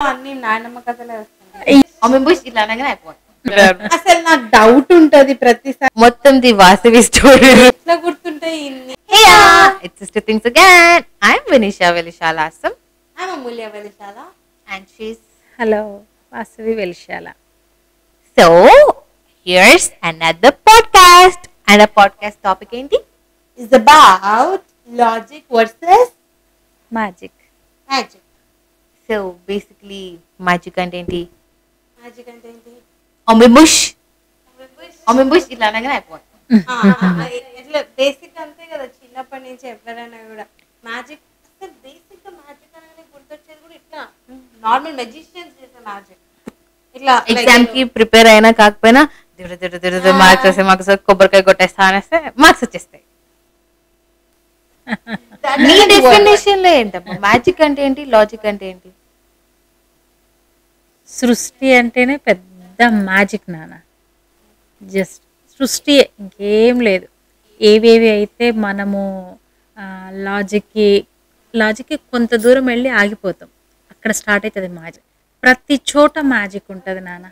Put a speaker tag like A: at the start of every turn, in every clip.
A: అన్ని నాయనమ్మ కథలే వస్తాయి.
B: ఇట్లా అనగానే అయిపోతుంది.
A: అసలు నాకు డౌట్ ఉంటది ప్రతిసారి
B: మొత్తం ది వాసవి స్టోరీ.
A: ఎట్లా గుర్తుంటాయి ఇన్ని.
B: It's Sister Things again. I'm Vinisha Velishalasam
A: ఆమె Amulya Velishala.
B: and she's
C: hello Vasavi Velishala.
B: so here's another podcast. And a podcast topic ఏంటి?
A: Is about logic versus
C: magic.
A: magic.
B: So basically magic అంటే ఏంటి?
A: Magic అంటే ఏంటి?
B: అమిబుష్ ఇట్లా అనగానే అయిపోతుంది.
A: ఇట్లా బేసిక్ అంతే కదా, చిన్నప్పటి నుంచి ఎవరైనా కూడా మ్యాజిక్. అసలు బేసిక్ గా మ్యాజిక్ అనేది గుర్తొచ్చేది కూడా ఇట్లా నార్మల్ మెజిషియన్స్ చేసే మ్యాజిక్. ఇట్లా
B: ఎగ్జామ్ కి ప్రిపేర్ అయినా కాకపోయినా మార్క్స్ కొబ్బరికాయ కొట్టేస్తా అనేస్తే మార్క్స్ వచ్చేస్తాయి. నీ డెఫినేషన్ లో ఏంటమ్మా మ్యాజిక్ అంటే ఏంటి, లాజిక్ అంటే ఏంటి?
C: సృష్టి అంటేనే పెద్ద మ్యాజిక్ నాన్న. జస్ట్ సృష్టి, ఇంకేం లేదు. ఏవేవి అయితే మనము లాజిక్కి కొంత దూరం వెళ్ళి ఆగిపోతాం, అక్కడ స్టార్ట్ అవుతుంది మ్యాజిక్. ప్రతి చోట మ్యాజిక్ ఉంటుంది నాన్న.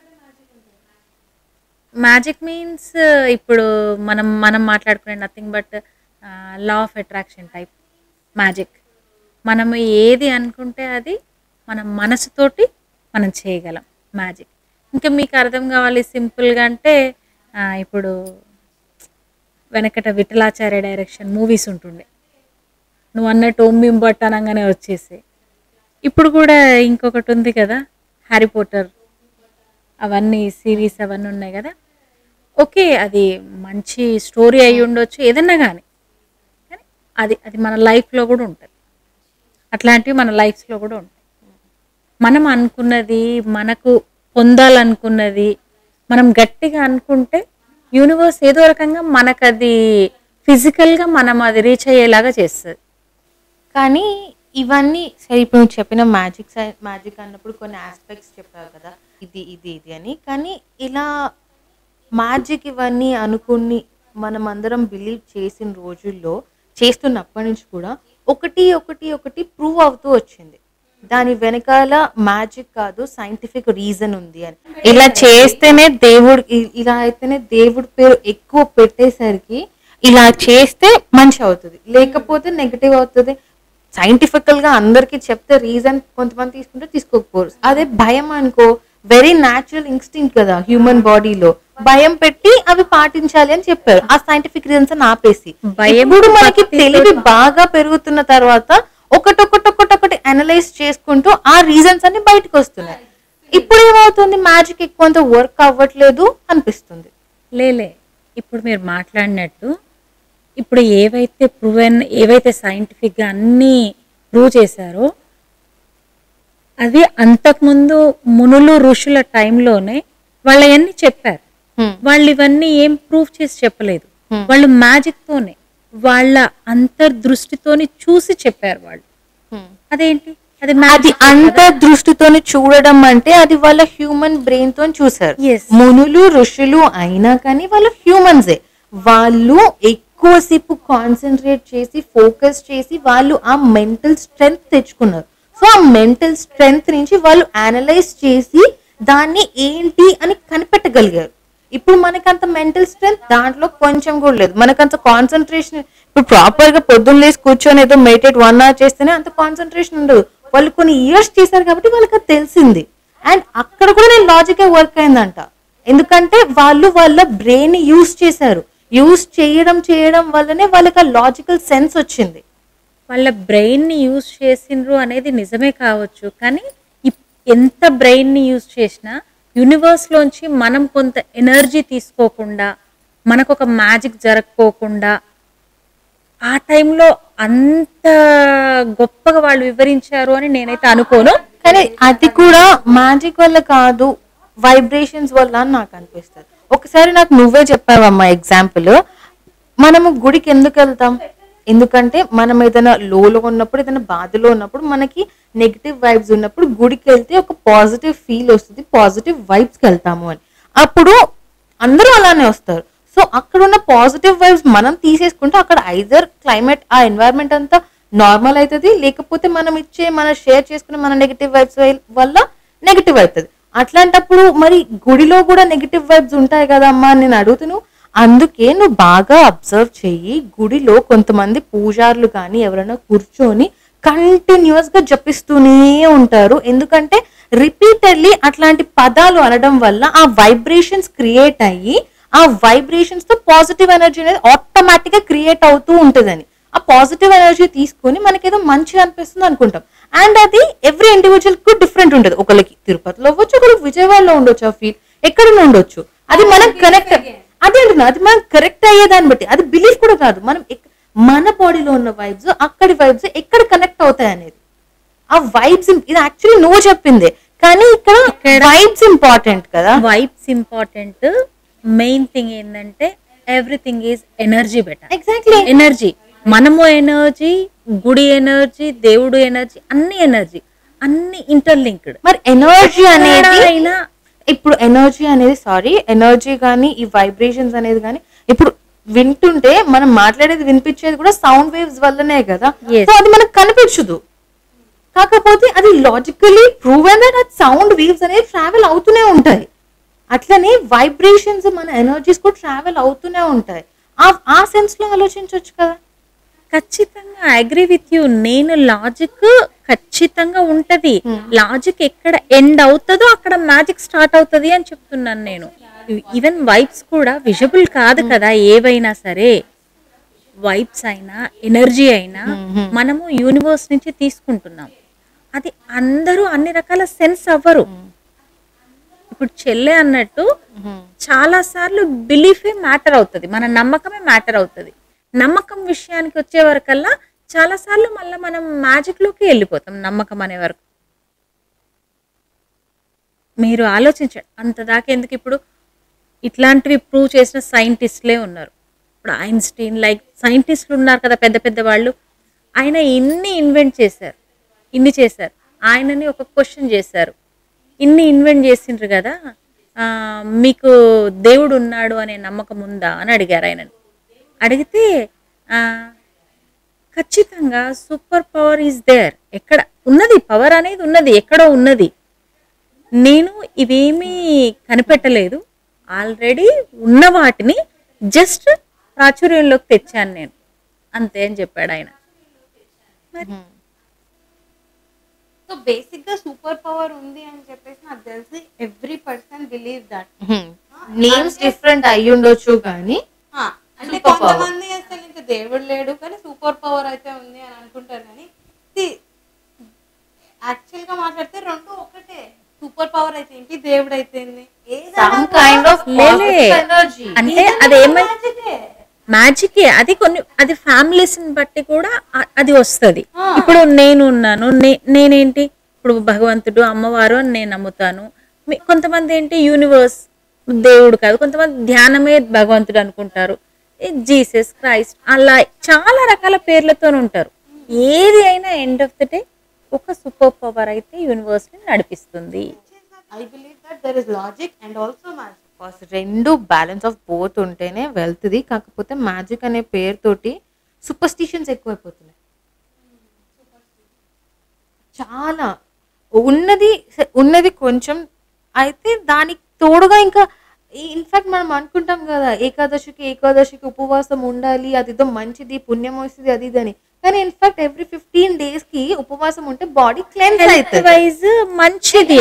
C: మ్యాజిక్ మీన్స్ ఇప్పుడు మనం మాట్లాడుకునే nothing but law of attraction type magic. మనం ఏది అనుకుంటే అది మన మనసుతోటి మనం చేయగలం మ్యాజిక్. ఇంకా మీకు అర్థం కావాలి సింపుల్గా అంటే ఇప్పుడు వెనకట విఠలాచార్య డైరెక్షన్ మూవీస్ ఉంటుండే, నువ్వు అన్నట్టు ఓం బట్ అనగానే వచ్చేసి. ఇప్పుడు కూడా ఇంకొకటి ఉంది కదా, హ్యారీ పోటర్, అవన్నీ సిరీస్ అవన్నీ ఉన్నాయి కదా. ఓకే, అది మంచి స్టోరీ అయి ఉండొచ్చు ఏదన్నా కానీ అది అది మన లైఫ్లో కూడా ఉంటుంది. అట్లాంటివి మన లైఫ్స్లో కూడా ఉంటాయి. మనం అనుకున్నది, మనకు పొందాలనుకున్నది మనం గట్టిగా అనుకుంటే యూనివర్స్ ఏదో రకంగా మనకు అది ఫిజికల్గా మనం అది రీచ్ అయ్యేలాగా చేస్తుంది.
B: కానీ ఇవన్నీ సరే, ఇప్పుడు నువ్వు చెప్పిన మ్యాజిక్ అన్నప్పుడు కొన్ని ఆస్పెక్ట్స్ చెప్పావు కదా, ఇది అని. కానీ ఇలా మ్యాజిక్ ఇవన్నీ అనుకుని మనం అందరం బిలీవ్ చేసిన రోజుల్లో, చేస్తున్నప్పటి నుంచి కూడా ఒకటి ప్రూవ్ అవుతూ వచ్చింది. దాని వెనకాల మ్యాజిక్ కాదు, సైంటిఫిక్ రీజన్ ఉంది అని. ఇలా చేస్తేనే దేవుడు, ఇలా అయితేనే దేవుడి పేరు ఎక్కువ పెట్టేసరికి ఇలా చేస్తే మంచి అవుతుంది, లేకపోతే నెగిటివ్ అవుతుంది. సైంటిఫికల్ గా అందరికి చెప్తే రీజన్ కొంతమంది తీసుకుంటే తీసుకోకపోరు. అదే భయం అనుకో, వెరీ న్యాచురల్ ఇన్స్టింక్ట్ కదా హ్యూమన్ బాడీలో, భయం పెట్టి అవి పాటించాలి అని చెప్పారు. ఆ సైంటిఫిక్ రీజన్స్ ఆపేసి ఇప్పుడు మనకి తెలివి బాగా పెరుగుతున్న తర్వాత ఒకటొకటి అనలైజ్ చేసుకుంటూ ఆ రీజన్స్ అన్ని బయటకు వస్తున్నాయి. ఇప్పుడు ఏమవుతుంది, మ్యాజిక్ ఎక్కువ వర్క్ అవ్వట్లేదు అనిపిస్తుంది.
C: లేలే, ఇప్పుడు మీరు మాట్లాడినట్టు ఇప్పుడు ఏవైతే సైంటిఫిక్గా అన్నీ ప్రూవ్ చేశారో అది అంతకుముందు మునులు ఋషుల టైంలోనే వాళ్ళవన్నీ చెప్పారు. వాళ్ళు ఇవన్నీ ఏం ప్రూవ్ చేసి చెప్పలేదు, వాళ్ళు మ్యాజిక్ తోనే, వాళ్ళ అంతర్దృష్టితోని చూసి చెప్పారు వాళ్ళు. అదేంటి
B: అది అంతర్దృష్టితోని చూడడం అంటే అది వాళ్ళ హ్యూమన్ బ్రెయిన్ తో చూసారు. మునులు ఋషులు అయినా కానీ వాళ్ళు హ్యూమన్సే. వాళ్ళు ఎక్కువసేపు కాన్సన్ట్రేట్ చేసి ఫోకస్ చేసి వాళ్ళు ఆ మెంటల్ స్ట్రెంగ్త్ తెచ్చుకున్నారు. సో ఆ మెంటల్ స్ట్రెంగ్త్ నుంచి వాళ్ళు అనలైజ్ చేసి దాన్ని ఏంటి అని కనిపెట్టగలిగారు. ఇప్పుడు మనకంత మెంటల్ స్ట్రెంగ్త్ దాంట్లో కొంచెం కూడా లేదు. మనకంత కాన్సన్ట్రేషన్, ఇప్పుడు ప్రాపర్ గా పొద్దున్న లేసి కూర్చొని ఏదో మెడిటేట్ 1 hour చేస్తేనే అంత కాన్సన్ట్రేషన్ ఉండదు. వాళ్ళు కొన్ని ఇయర్స్ చేశారు కాబట్టి వాళ్ళకి అది తెలిసింది. అండ్ అక్కడ కూడా నేను లాజికే వర్క్ అయిందంట. ఎందుకంటే వాళ్ళు వాళ్ళ బ్రెయిన్ యూజ్ చేశారు. యూజ్ చేయడం వల్లనే వాళ్ళకి ఆ లాజికల్ సెన్స్ వచ్చింది.
C: వాళ్ళ బ్రెయిన్ని యూజ్ చేసిండ్రు అనేది నిజమే కావచ్చు, కానీ ఎంత బ్రెయిన్ని యూజ్ చేసినా యూనివర్స్లోంచి మనం కొంత ఎనర్జీ తీసుకోకుండా, మనకు ఒక మ్యాజిక్ జరగకోకుండా ఆ టైంలో అంత గొప్పగా వాళ్ళు వివరించారు అని నేనైతే అనుకోను.
B: కానీ అది కూడా మ్యాజిక్ వల్ల కాదు, వైబ్రేషన్స్ వల్ల అని నాకు అనిపిస్తుంది. ఒకసారి నాకు నువ్వే చెప్పావమ్మా ఎగ్జాంపుల్. మనము గుడికి ఎందుకు వెళ్తాం? ఎందుకంటే మనం ఏదైనా లోలో ఉన్నప్పుడు, ఏదైనా బాధలో ఉన్నప్పుడు, మనకి నెగిటివ్ వైబ్స్ ఉన్నప్పుడు గుడికి వెళ్తే ఒక పాజిటివ్ ఫీల్ వస్తుంది, పాజిటివ్ వైబ్స్కి వెళ్తాము అని. అప్పుడు అందరూ అలానే వస్తారు. సో అక్కడ ఉన్న పాజిటివ్ వైబ్స్ మనం తీసేసుకుంటే అక్కడ ఐదర్ క్లైమేట్, ఆ ఎన్వైరన్మెంట్ అంతా నార్మల్ అవుతుంది, లేకపోతే మనం షేర్ చేసుకునే మన నెగిటివ్ వైబ్స్ వల్ల నెగిటివ్ అవుతుంది. అట్లాంటప్పుడు మరి గుడిలో కూడా నెగిటివ్ వైబ్స్ ఉంటాయి కదా అమ్మా అని నేను అడుగుతాను. అందుకే నువ్వు బాగా అబ్జర్వ్ చెయ్యి, గుడిలో కొంతమంది పూజారులు కానీ ఎవరైనా కూర్చొని కంటిన్యూస్ గా జపిస్తూనే ఉంటారు. ఎందుకంటే రిపీటెడ్లీ అట్లాంటి పదాలు అనడం వల్ల ఆ వైబ్రేషన్స్ క్రియేట్ అయ్యి ఆ వైబ్రేషన్స్ తో పాజిటివ్ ఎనర్జీ అనేది ఆటోమేటిక్ గా క్రియేట్ అవుతూ ఉంటుందని, ఆ పాజిటివ్ ఎనర్జీ తీసుకొని మనకేదో మంచిగా అనిపిస్తుంది అనుకుంటాం. అండ్ అది ఎవ్రీ ఇండివిజువల్ కు డిఫరెంట్ ఉంటుంది. ఒకరికి తిరుపతిలో అవ్వచ్చు, ఒకరికి విజయవాడలో ఉండొచ్చు, ఆ ఫీల్ ఎక్కడ ఉండొచ్చు. అది మనం కనెక్ట్, అదే అంటున్నా, అది మనం కరెక్ట్ అయ్యేదాన్ని బట్టి. అది బిలీఫ్ కూడా కాదు, మనం మన బాడీలో ఉన్న వైబ్స్ అక్కడి వైబ్స్ ఎక్కడ కనెక్ట్ అవుతాయి అనేది. ఆ వైబ్స్ ఇది యాక్చువల్లీ నువ్వు చెప్పిందే, కానీ ఇక్కడ వైబ్స్ ఇంపార్టెంట్ కదా.
C: Vibes important. మెయిన్ థింగ్ ఏంటంటే everything is energy better.
B: Exactly
C: energy, మనము ఎనర్జీ, గుడి ఎనర్జీ, దేవుడు ఎనర్జీ, అన్ని ఇంటర్లింక్డ్.
B: మరి ఎనర్జీ అనేది ఇప్పుడు ఎనర్జీ కానీ ఈ వైబ్రేషన్స్ అనేది కానీ ఇప్పుడు వింటుంటే మనం మాట్లాడేది వినిపించేది కూడా సౌండ్ వేవ్స్ వల్లనే కదా. సో అది మనకు కనిపించదు, కాకపోతే అది లాజికలీ ప్రూవెన్ దట్ అది సౌండ్ వేవ్స్ అనేది ట్రావెల్ అవుతూనే ఉంటాయి. అట్లనే వైబ్రేషన్స్ మన ఎనర్జీస్ కూడా ట్రావెల్ అవుతూనే ఉంటాయి. ఆ సెన్స్ లో ఆలోచించవచ్చు కదా.
C: ఖచ్చితంగా అగ్రీ విత్ యూ. నేను లాజిక్ ఖచ్చితంగా ఉంటది. లాజిక్ ఎక్కడ ఎండ్ అవుతుందో అక్కడ మ్యాజిక్ స్టార్ట్ అవుతుంది అని చెప్తున్నాను నేను. ఈవెన్ వైబ్స్ కూడా విజిబుల్ కాదు కదా, ఏవైనా సరే వైబ్స్ అయినా ఎనర్జీ అయినా మనము యూనివర్స్ నుంచి తీసుకుంటున్నాం. అది అందరూ అన్ని రకాల సెన్స్ అవ్వరు. ఇప్పుడు చెల్లె అన్నట్టు చాలా సార్లు బిలీఫే మ్యాటర్ అవుతుంది, మన నమ్మకమే మ్యాటర్ అవుతుంది. నమ్మకం విషయానికి వచ్చే వరకల్లా చాలా సార్లు మళ్ళీ మనం మ్యాజిక్ లోకి వెళ్ళిపోతాం నమ్మకం అనే వరకు. మీరు ఆలోచించండి, అంత దాకా ఎందుకు. ఇప్పుడు ఇట్లాంటివి ప్రూవ్ చేసిన సైంటిస్టులే ఉన్నారు. ఇప్పుడు ఐన్స్టీన్ లైక్ సైంటిస్టులు ఉన్నారు కదా, పెద్ద పెద్ద వాళ్ళు. ఆయన ఇన్ని ఇన్వెంట్ చేశారు, ఇన్ని చేశారు. ఆయనని ఒక క్వశ్చన్ చేశారు, ఇన్ని ఇన్వెంట్ చేసిండ్రు కదా, మీకు దేవుడు ఉన్నాడు అనే నమ్మకం ఉందా అని అడిగారు ఆయనని. అడిగితే ఖచ్చితంగా సూపర్ పవర్ ఈజ్ దేర్, ఎక్కడ ఉన్నది పవర్ అనేది ఉన్నది, ఎక్కడో ఉన్నది. నేను ఇవేమీ కనిపెట్టలేదు, ఆల్రెడీ ఉన్న వాటిని జస్ట్ ప్రాచుర్యంలోకి తెచ్చాను నేను, అంతే అని చెప్పాడు ఆయన.
A: సో బేసిక్ గా సూపర్ పవర్ ఉంది అని చెప్పేసి నాకు తెలిసి every person believe that.
B: Names different అయ్యి ఉండొచ్చు కానీ
A: అంటే కొంతమంది అసలు ఇంకా దేవుడు లేడు కానీ సూపర్ పవర్ అయితే ఉంది అని అనుకుంటారు. కానీ యాక్చువల్ గా మాట్లాడితే రెండు ఒకటే. సూపర్ పవర్ అయితే ఏంటి, దేవుడు అయితే
C: అంటే అదేమైతే మ్యాజికే. అది కొన్ని అది ఫ్యామిలీస్ బట్టి కూడా అది వస్తుంది. ఇప్పుడు నేను ఉన్నాను, నేనేంటి ఇప్పుడు భగవంతుడు అమ్మవారు అని నేను నమ్ముతాను. కొంతమంది ఏంటి యూనివర్స్ దేవుడు కాదు, కొంతమంది ధ్యానమే భగవంతుడు అనుకుంటారు, జీసస్ క్రైస్ట్, అలా చాలా రకాల పేర్లతో ఉంటారు. ఏది అయినా ఎండ్ ఆఫ్ ద డే ఒక సూపర్ పవర్ అయితే యూనివర్స్ ని నడిపిస్తుంది.
A: I believe that there is logic and also magic.
B: రెండు బ్యాలెన్స్ ఆఫ్ బోత్ ఉంటేనే వెళ్తుంది. కాకపోతే మ్యాజిక్ అనే పేరుతోటి సూపర్స్టిషన్స్ ఎక్కువైపోతున్నాయి. చాలా ఉన్నది కొంచెం అయితే దానికి తోడుగా ఇంకా ఇన్ఫాక్ట్ మనం అనుకుంటాం కదా ఏకాదశికి ఉపవాసం ఉండాలి, అదిదో మంచిది, పుణ్యం వస్తుంది, అది ఇది అని. కానీ ఇన్ఫాక్ట్ ఎవ్రీ 15 days కి ఉపవాసం ఉంటే బాడీ క్లెన్స్ అవుతుంది,
C: మంచిది.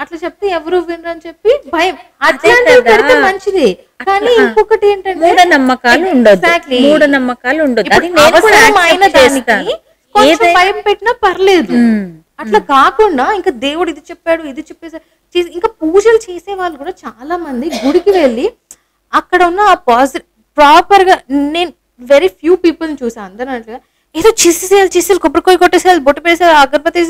B: అట్లా చెప్తే ఎవరు వినరని చెప్పి భయం, మంచిది. కానీ ఇంకొకటి ఏంటంటే
C: మూఢనమ్మకాలు ఉండదు.
B: అవసరమైన దానికి కొంచెం భయం పెట్టినా పర్లేదు. అట్లా కాకుండా ఇంకా దేవుడు ఇది చెప్పాడు, ఇది చెప్పేసాడు. ఇంకా పూజలు చేసే వాళ్ళు కూడా చాలా మంది గుడికి వెళ్ళి అక్కడ ఉన్న ఆ పాజిటివ్ ప్రాపర్ గా, నేను వెరీ ఫ్యూ పీపుల్ చూసాను అందరూ అట్లా ఏదో చేసేయాలి, కొబ్బరికాయ కొట్టేసేయాలి, బొట్టు వేసేయాలి, అగరబత్తి,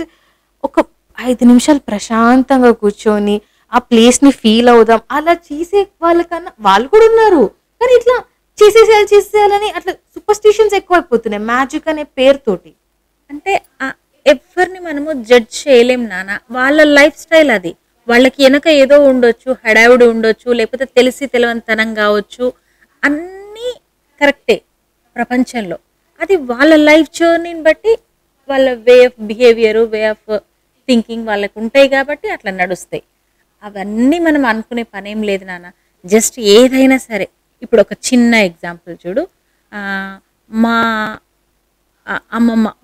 B: ఒక 5 నిమిషాలు ప్రశాంతంగా కూర్చొని ఆ ప్లేస్ ని ఫీల్ అవుదాం అలా చేసే వాళ్ళకన్నా వాళ్ళు కూడా ఉన్నారు. కానీ ఇట్లా చేసేసేయాలని అట్లా సూపర్స్టిషన్స్ ఎక్కువైపోతున్నాయి మ్యాజిక్ అనే పేరుతోటి.
C: అంటే ఎవరిని మనము జడ్జ్ చేయలేం నాన్న, వాళ్ళ లైఫ్ స్టైల్ అది. వాళ్ళకి వెనక ఏదో ఉండొచ్చు, హడావుడి ఉండొచ్చు, లేకపోతే తెలియనితనం కావచ్చు, అన్నీ కరెక్టే ప్రపంచంలో. అది వాళ్ళ లైఫ్ జర్నీని బట్టి వాళ్ళ way of behaviour, way of thinking వాళ్ళకు ఉంటాయి కాబట్టి అట్లా నడుస్తాయి. అవన్నీ మనం అనుకునే పనేం లేదు నాన్న. జస్ట్ ఏదైనా సరే ఇప్పుడు ఒక చిన్న ఎగ్జాంపుల్ చూడు. మా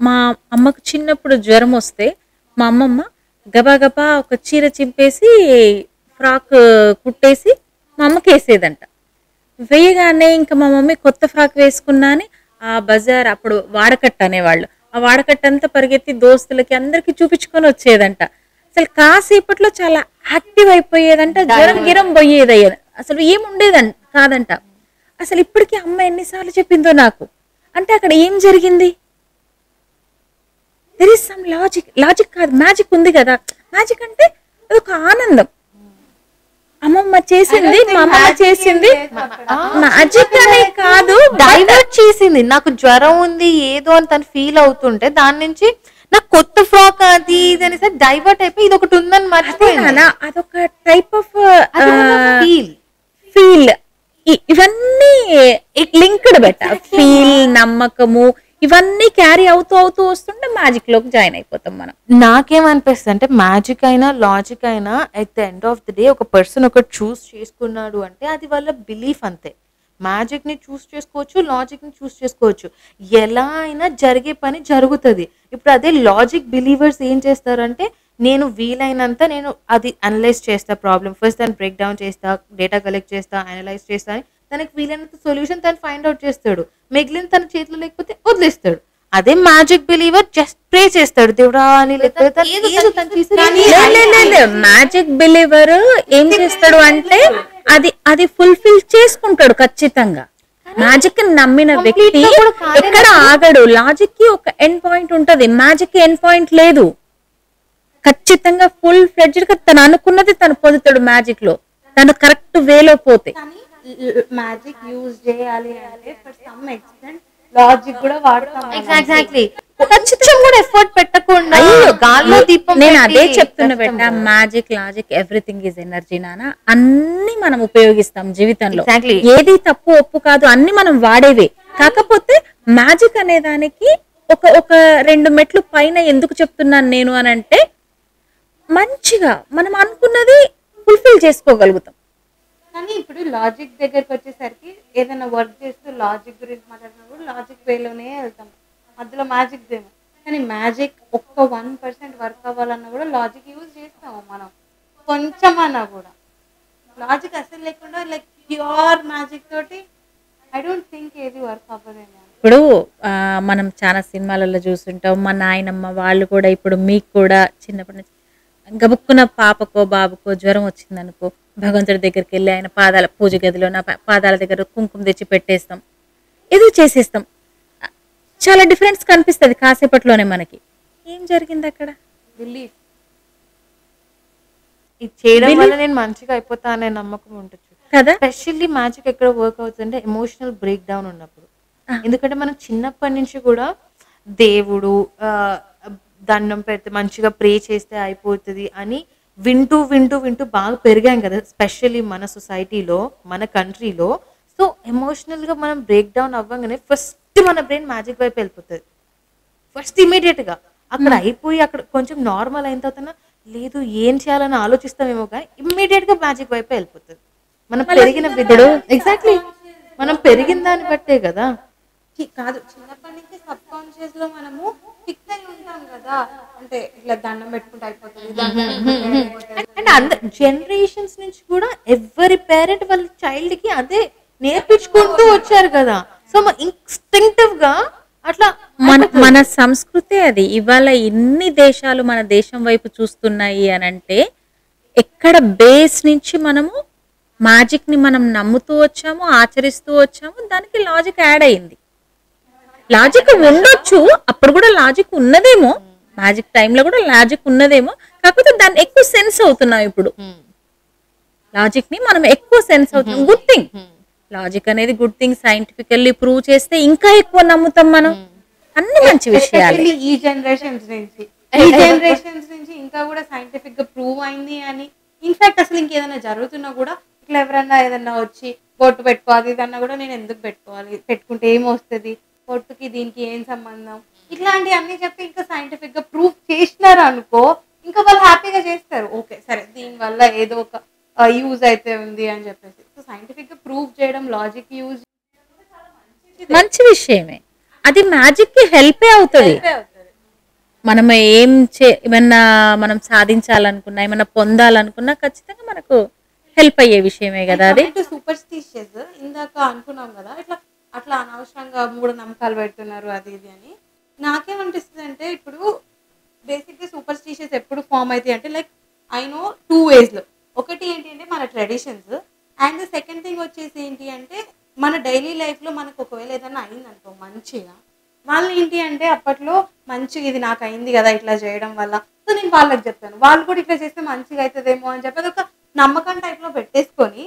C: మా అమ్మకు చిన్నప్పుడు జ్వరం వస్తే మా అమ్మమ్మ గబా ఒక చీర చింపేసి ఫ్రాక్ కుట్టేసి మా అమ్మకి వేసేదంట. వేయగానే ఇంకా మా మమ్మీ కొత్త ఫ్రాక్ వేసుకున్నా అని ఆ బజార్, అప్పుడు వాడకట్ట అనేవాళ్ళు, ఆ వాడకట్టంతా పరిగెత్తి దోస్తులకి అందరికి చూపించుకొని వచ్చేదంట. అసలు కాసేపట్లో చాలా యాక్టివ్ అయిపోయేదంట, జ్వరం గిరం పోయేదయ్యేది, అసలు ఏముండేదంట కాదంట. అసలు ఇప్పటికీ అమ్మ ఎన్నిసార్లు చెప్పిందో నాకు. అంటే అక్కడ ఏం జరిగింది? There is some logic. Logic కాదు, మ్యాజిక్ ఉంది కదా. మ్యాజిక్ అంటే అదొక ఆనందం. అమ్మమ్మ చేసింది, మా అమ్మ చేసింది మ్యాజిక్ అనే కాదు,
B: డైవర్ట్ చేసింది. నాకు జ్వరం ఉంది ఏదో అని తను ఫీల్ అవుతుంటే దాని నుంచి నాకు కొత్త ఫ్రాక్ అది ఇది అనేసి డైవర్ట్ అయిపోయి ఇది ఒకటి ఉందని మర్చిపోయినా.
C: అదొక టైప్ ఆఫ్
B: ఫీల్
C: ఫీల్. ఇవన్నీ లింక్డ్ బెట్ట, ఫీల్, నమ్మకము, ఇవన్నీ క్యారీ అవుతూ వస్తుంటే మ్యాజిక్ లోకి జాయిన్ అయిపోతాం మనం.
B: నాకేమనిపిస్తుంది అంటే మ్యాజిక్ అయినా లాజిక్ అయినా at the end of the day ఒక పర్సన్ ఒకటి చూస్ చేసుకున్నాడు అంటే అది వాళ్ళ బిలీఫ్ అంతే. మ్యాజిక్ ని చూస్ చేసుకోవచ్చు, లాజిక్ ని చూస్ చేసుకోవచ్చు, ఎలా అయినా జరిగే పని జరుగుతుంది. ఇప్పుడు అదే లాజిక్ బిలీవర్స్ ఏం చేస్తారంటే నేను వీలైనంత నేను అది అనలైజ్ చేస్తా, ప్రాబ్లమ్ ఫస్ట్ దాన్ని బ్రేక్ డౌన్ చేస్తా, డేటా కలెక్ట్ చేస్తా, అనలైజ్ చేస్తా అని తనకి వీలైనంత సొల్యూషన్ తను ఫైండ్ అవుట్ చేస్తాడు, మిగిలిన తన చేతిలో లేకపోతే వదిలేస్తాడు. అదే మ్యాజిక్ బిలీవర్ జస్ట్ ప్రే చేస్తాడు దేవుడా అని,
C: మ్యాజిక్ బిలీవర్ ఏం చేస్తాడు అంటే అది ఫుల్ఫిల్ చేసుకుంటాడు ఖచ్చితంగా. మ్యాజిక్ నమ్మిన వ్యక్తి ఎక్కడ ఆగడు. లాజిక్ కి ఒక ఎండ్ పాయింట్ ఉంటది, మ్యాజిక్ కి ఎండ్ పాయింట్ లేదు. ఖచ్చితంగా ఫుల్ ఫ్లెడ్జ్డ్ గా తను అనుకున్నది తను పొందుతాడు మ్యాజిక్ లో, తను కరెక్ట్ వేలో పోతే.
A: మ్యాజిక్ యూజ్ చేయాలి అంటే ఫర్ సమ్ ఎక్స్టెంట్ లాజిక్ కూడా వాడతాం.
B: ఎగ్జాక్ట్లీ, కొంచెం కూడా ఎఫర్ట్ పెట్టకుండా గాల్లో దీపం.
C: నేను అదే చెప్తున్నా బెట్ట, magic logic everything is energy నాన్న. అన్ని మనం ఉపయోగిస్తాం జీవితంలో, ఏది తప్పు ఒప్పు కాదు, అన్ని మనం వాడేవే. కాకపోతే మ్యాజిక్ అనే దానికి ఒక 2 మెట్లు పైన ఎందుకు చెప్తున్నాను నేను అని అంటే, మంచిగా మనం అనుకున్నది ఫుల్ఫిల్ చేసుకోగలుగుతాం.
A: కానీ ఇప్పుడు లాజిక్ దగ్గరికి వచ్చేసరికి ఏదైనా వర్క్ చేస్తూ లాజిక్ గురించి మాట్లాడినప్పుడు లాజిక్ వేలోనే వెళ్తాం, అందులో మ్యాజిక్ దేమో. కానీ మ్యాజిక్ ఒక్క 1% వర్క్ అవ్వాలన్నా కూడా లాజిక్ యూజ్ చేస్తాము మనం, కొంచెం అన్నా కూడా. లాజిక్ అసలు లేకుండా లైక్ ప్యూర్ మ్యాజిక్ తోటి ఐ డోంట్ థింక్ ఏది వర్క్ అవ్వదేమో.
C: ఇప్పుడు మనం చాలా సినిమాలలో చూస్తుంటాం, మా నాయనమ్మ వాళ్ళు కూడా, ఇప్పుడు మీకు కూడా చిన్నప్పటి నుంచి గబుక్కున పాపకో బాబుకో జ్వరం వచ్చిందనుకో, భగవంతుడి దగ్గరికి వెళ్ళి ఆయన పాదాల పూజ గదిలో నా పాదాల దగ్గర కుంకుమ తెచ్చి పెట్టేస్తాం, ఏదో చేసేస్తాం. చాలా డిఫరెన్స్ కనిపిస్తుంది కాసేపట్లోనే మనకి. ఏం జరిగింది అక్కడ?
A: బిలీఫ్.
B: ఇది చేయడం వల్ల నేను మంచిగా అయిపోతా అనే నమ్మకం ఉంటుంది
C: కదా.
B: స్పెషల్లీ మ్యాజిక్ ఎక్కడ వర్క్ అవుతుందంటే ఎమోషనల్ బ్రేక్ డౌన్ ఉన్నప్పుడు. ఎందుకంటే మనం చిన్నప్పటి నుంచి కూడా దేవుడు దండం పెడితే మంచిగా ప్రే చేస్తే అయిపోతుంది అని వింటూ వింటూ వింటూ బాగా పెరిగాం కదా, స్పెషల్లీ మన సొసైటీలో, మన కంట్రీలో. సో ఎమోషనల్గా మనం బ్రేక్ డౌన్ అవ్వగానే ఫస్ట్ మన బ్రెయిన్ మ్యాజిక్ వైపు వెళ్ళిపోతుంది. ఫస్ట్ ఇమీడియట్గా అక్కడ అయిపోయి అక్కడ కొంచెం నార్మల్ అయిన తర్వాత లేదు ఏం చేయాలని ఆలోచిస్తామేమో కానీ ఇమ్మీడియట్గా మ్యాజిక్ వైపు వెళ్ళిపోతుంది. మనం పెరిగిన విధుడు. ఎగ్జాక్ట్లీ, మనం పెరిగిన దాన్ని బట్టే కదా.
A: కాదు, చిన్నప్పటి నుంచి సబ్ కాన్షియస్ లో మనము ఫిక్స్ అయి ఉంటాం కదా, అంటే ఇట్లా దండం పెట్టుకుంటే అయిపోతుంది.
B: అండ్ అందరు జనరేషన్స్ నుంచి కూడా ఎవరి పేరెంట్ వాళ్ళ చైల్డ్ కి అదే నేర్పించుకుంటూ వచ్చారు కదా. సో ఇన్స్టింక్టివ్ గా అట్లా
C: మన సంస్కృతి అది. ఇవాళ ఇన్ని దేశాలు మన దేశం వైపు చూస్తున్నాయి అని అంటే ఎక్కడ బేస్ నుంచి మనము మ్యాజిక్ ని మనం నమ్ముతూ వచ్చాము, ఆచరిస్తూ వచ్చాము, దానికి లాజిక్ యాడ్ అయింది. లాజిక్ ఉండొచ్చు, అప్పుడు కూడా లాజిక్ ఉన్నదేమో, మ్యాజిక్ టైంలో కూడా లాజిక్ ఉన్నదేమో, కాకపోతే దాన్ని ఎక్కువ సెన్స్ అవుతున్నాం. ఇప్పుడు లాజిక్ ని మనం ఎక్కువ సెన్స్ అవుతున్నాం. గుడ్ థింగ్, లాజిక్ అనేది గుడ్ థింగ్. సైంటిఫికల్లీ ప్రూవ్ చేస్తే ఇంకా ఎక్కువ నమ్ముతాం మనం. అన్ని మంచి విషయాలు.
A: ఈ జనరేషన్స్ నుంచి ఇంకా కూడా సైంటిఫిక్ గా ప్రూవ్ అయింది అని. ఇన్ఫాక్ట్ అసలు ఇంకేదైనా జరుగుతున్నా కూడా ఇట్లా ఎవరన్నా ఏదన్నా వచ్చి బొట్టు పెట్టుకోవాలి ఇదన్నా కూడా నేను ఎందుకు పెట్టుకోవాలి, పెట్టుకుంటే ఏమొస్తుంది, బొట్టుకి దీనికి ఏం సంబంధం, ఇట్లాంటివి అన్ని చెప్పి ఇంకా సైంటిఫిక్ గా ప్రూవ్ చేసినారు అనుకో, ఇంకా వాళ్ళు హ్యాపీగా చేస్తారు. ఓకే సరే దీనివల్ల ఏదో ఒక యూజ్ అయితే ఉంది అని చెప్పేసి. సో సైంటిఫిక్ గా ప్రూవ్ చేయడం, లాజిక్ యూజ్
C: మంచి విషయమే. అది మ్యాజిక్ కి హెల్పే అవుతుంది. మనం ఏమన్నా మనం సాధించాలనుకున్నా, ఏమన్నా పొందాలనుకున్నా ఖచ్చితంగా మనకు హెల్ప్ అయ్యే విషయమే కదా అది.
A: సూపర్ స్టిషియస్ ఇందాక అనుకున్నాం కదా, అట్లా అనవసరంగా మూఢ నమ్మకాలు పెడుతున్నారు అది ఇది అని. నాకేమనిపిస్తుంది అంటే ఇప్పుడు బేసిక్ గా సూపర్ స్టిషియస్ ఎప్పుడు ఫామ్ అవుతాయి అంటే లైక్ ఐ నో 2 ways లో. ఒకటి ఏంటి అంటే మన ట్రెడిషన్స్, అండ్ సెకండ్ థింగ్ వచ్చేసి ఏంటి అంటే మన డైలీ లైఫ్ లో మనకు ఒకవేళ ఏదైనా అయిందనుకో మంచిగా, వాళ్ళు ఏంటి అంటే అప్పట్లో మంచిగా ఇది నాకు అయింది కదా ఇట్లా చేయడం వల్ల, సో నేను వాళ్ళకి చెప్తాను, వాళ్ళు కూడా ఇట్లా చేస్తే మంచిగా అవుతుందేమో అని చెప్పి ఒక నమ్మకం టైప్ లో పెట్టేసుకొని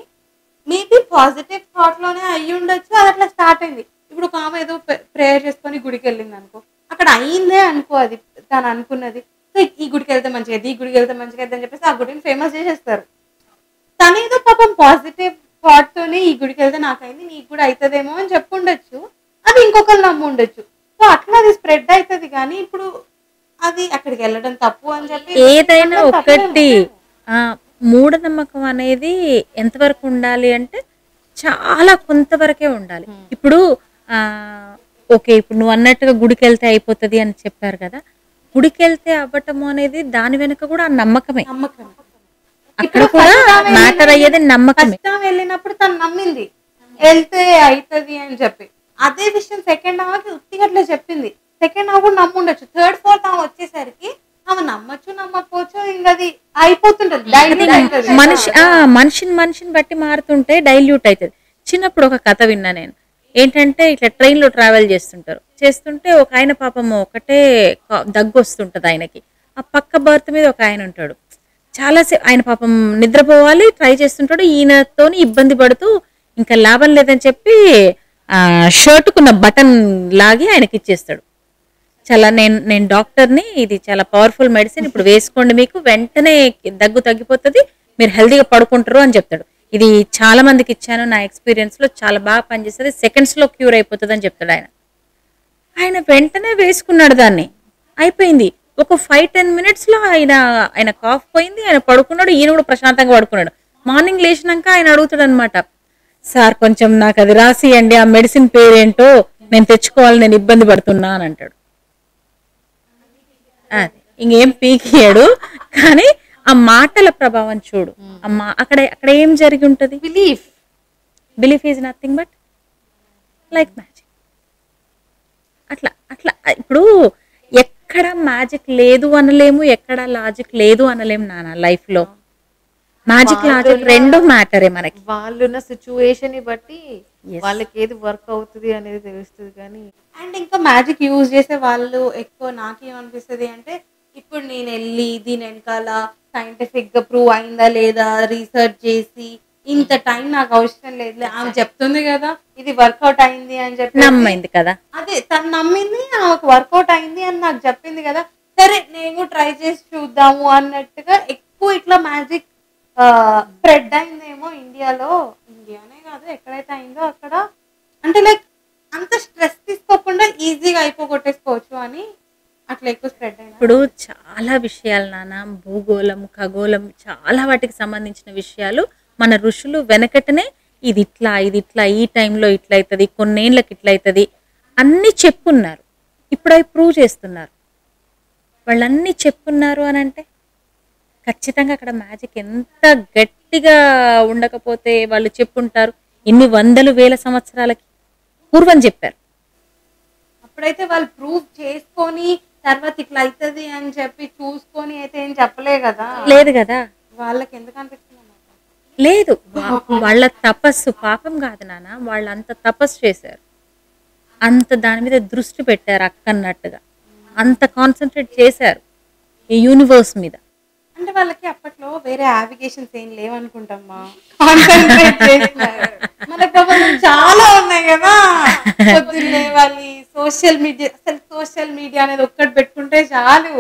A: మేబీ పాజిటివ్ థాట్ లోనే అయ్యి ఉండొచ్చు. అది అట్లా స్టార్ట్ అయింది. ఇప్పుడు ఒక ఆమె ఏదో ప్రేయర్ చేసుకొని గుడికి వెళ్ళింది అనుకో, అక్కడ అయిందే అనుకో అది తను అనుకున్నది, సో ఈ గుడికి వెళ్తే మంచిగా ఈ గుడికి వెళ్తే మంచిగా అని చెప్పేసి ఆ గుడిని ఫేమస్ చేసేస్తారు. తనేదో పాపం పాజిటివ్ థాట్ తోనే ఈ గుడికి వెళ్తే నాకైంది నీకు కూడా అవుతుందేమో అని చెప్పుండొచ్చు, అది ఇంకొకరు నమ్ము ఉండొచ్చు. సో అట్లా అది స్ప్రెడ్ అవుతుంది. కానీ ఇప్పుడు అది అక్కడికి వెళ్ళడం తప్పు అని చెప్పి
C: ఏదైనా ఒకటి మూఢనమ్మకం అనేది ఎంతవరకు ఉండాలి అంటే చాలా కొంతవరకే ఉండాలి. ఇప్పుడు ఓకే ఇప్పుడు నువ్వు అన్నట్టుగా గుడికి వెళ్తే అయిపోతుంది అని చెప్పారు కదా, గుడికి వెళ్తే అవ్వటము అనేది దాని వెనుక కూడా ఆ నమ్మకమే. అక్కడ కూడా మ్యాటర్ అయ్యేది నమ్మకమే.
A: వెళ్ళినప్పుడు తను నమ్మింది వెళ్తే అవుతుంది అని చెప్పి, అదే విషయం సెకండ్ హాఫ్ ఉత్తిగట్లా చెప్పింది. సెకండ్ హాఫ్ కూడా నమ్ముండొచ్చు, థర్డ్ ఫోర్త్ ఆమె వచ్చేసరికి ఆమె నమ్మచ్చు నమ్మకపోవచ్చు ఇంకా అది అయిపోతుంటది.
C: మనిషిని బట్టి మారుతుంటే డైల్యూట్ అవుతుంది. చిన్నప్పుడు ఒక కథ విన్నా నేను, ఏంటంటే ఇట్లా ట్రైన్లో ట్రావెల్ చేస్తుంటే ఒక ఆయన పాపము ఒకటే దగ్గు వస్తుంటది ఆయనకి. ఆ పక్క బర్త్ మీద ఒక ఆయన ఉంటాడు, చాలాసేపు ఆయన పాపం నిద్రపోవాలి ట్రై చేస్తుంటాడు, ఈయనతో ఇబ్బంది పడుతూ ఇంకా లాభం లేదని చెప్పి షర్టుకున్న బటన్ లాగి ఆయనకి ఇచ్చేస్తాడు. చాలా నేను డాక్టర్ని, ఇది చాలా పవర్ఫుల్ మెడిసిన్, ఇప్పుడు వేసుకోండి మీకు వెంటనే దగ్గు తగ్గిపోతుంది, మీరు హెల్తీగా పడుకుంటారు అని చెప్తాడు. ఇది చాలా మందికి ఇచ్చాను, నా ఎక్స్పీరియన్స్లో చాలా బాగా పనిచేస్తుంది, సెకండ్స్లో క్యూర్ అయిపోతుంది అని చెప్తాడు ఆయన వెంటనే వేసుకున్నాడు దాన్ని, అయిపోయింది. ఒక 5-10 minutesలో ఆయన కాఫ్ పోయింది, ఆయన పడుకున్నాడు, ఈయన కూడా ప్రశాంతంగా పడుకున్నాడు. మార్నింగ్ లేచినాక ఆయన అడుగుతాడు అనమాట, సార్ కొంచెం నాకు అది రాసియండి, ఆ మెడిసిన్ పేరేంటో నేను తెచ్చుకోవాలి, నేను ఇబ్బంది పడుతున్నా అని అంటాడు. అది ఇంకేం పీకియాడు, కానీ ఆ మాటల ప్రభావం చూడు. అక్కడ ఏం జరిగి ఉంటది, belief is nothing but like magic. అట్లా అట్లా ఇప్పుడు ఎక్కడ మ్యాజిక్ లేదు అనలేము, ఎక్కడ లాజిక్ లేదు అనలేము నాన్న. లైఫ్ లో మ్యాజిక్ లాజిక్ రెండు మ్యాటరే మనకి.
B: వాళ్ళున్న సిచ్యువేషన్ ని బట్టి వాళ్ళకి ఏది వర్క్ అవుతుంది అనేది తెలుస్తుంది. కానీ
A: అండ్ ఇంకా మ్యాజిక్ యూజ్ చేసే వాళ్ళు ఎక్కువ నాకేమనిపిస్తుంది అంటే, ఇప్పుడు నేను వెళ్ళి దీని వెనకాల సైంటిఫిక్ గా ప్రూవ్ అయిందా లేదా రీసెర్చ్ చేసి ఇంత టైం నాకు అవసరం లేదు, ఆమె చెప్తుంది కదా ఇది వర్కౌట్ అయింది అని చెప్పి
C: నమ్మింది కదా,
A: అదే తను నమ్మింది, ఆమెకు వర్కౌట్ అయింది అని నాకు చెప్పింది కదా, సరే నేను ట్రై చేసి చూద్దాము అన్నట్టుగా ఎక్కువ ఇట్లా మ్యాజిక్ స్ప్రెడ్ అయిందేమో ఇండియానే కాదు ఎక్కడైతే అయిందో అక్కడ. అంటే లైక్ అంత స్ట్రెస్ తీసుకోకుండా ఈజీగా అయిపోగొట్టేసుకోవచ్చు అని అట్లా ఎక్కువ స్ప్రెడ్ అయింది.
C: ఇప్పుడు చాలా విషయాలు నాన్న, భూగోళం ఖగోళం చాలా వాటికి సంబంధించిన విషయాలు మన ఋషులు వెనకటనే ఇది ఇట్లా ఈ టైంలో ఇట్లా అవుతుంది, కొన్నేళ్ళకి ఇట్లా అవుతుంది అన్నీ చెప్పున్నారు. ఇప్పుడు అవి ప్రూవ్ చేస్తున్నారు. వాళ్ళన్నీ చెప్పున్నారు అని అంటే ఖచ్చితంగా అక్కడ మ్యాజిక్ ఎంత గట్టిగా ఉండకపోతే వాళ్ళు చెప్పుంటారు. ఎన్ని 100,000 సంవత్సరాలకి పూర్వం చెప్పారు.
A: అప్పుడైతే వాళ్ళు ప్రూవ్ చేసుకొని తర్వాత ఇట్లా అవుతుంది అని చెప్పి చూసుకొని అయితే ఏం చెప్పలే కదా.
C: లేదు కదా,
A: వాళ్ళకి ఎందుకు అనిపిస్తుంది
C: లేదు. వాళ్ళ తపస్సు పాపం కాదు నాన్న, వాళ్ళు అంత తపస్సు చేశారు, అంత దాని మీద దృష్టి పెట్టారు, అక్కన్నట్టుగా అంత కాన్సన్ట్రేట్ చేశారు ఈ యూనివర్స్ మీద.
A: అంటే వాళ్ళకి అప్పట్లో వేరే అప్లికేషన్స్ ఏం లేవనుకుంటామ్మా, కాన్సన్ట్రేట్ చేస్తున్నారు. మనకు చాలా ఉన్నాయి కదా, పొద్దున్న లేవాలి, సోషల్ మీడియా అనేది ఒక్కటి పెట్టుకుంటే చాలు,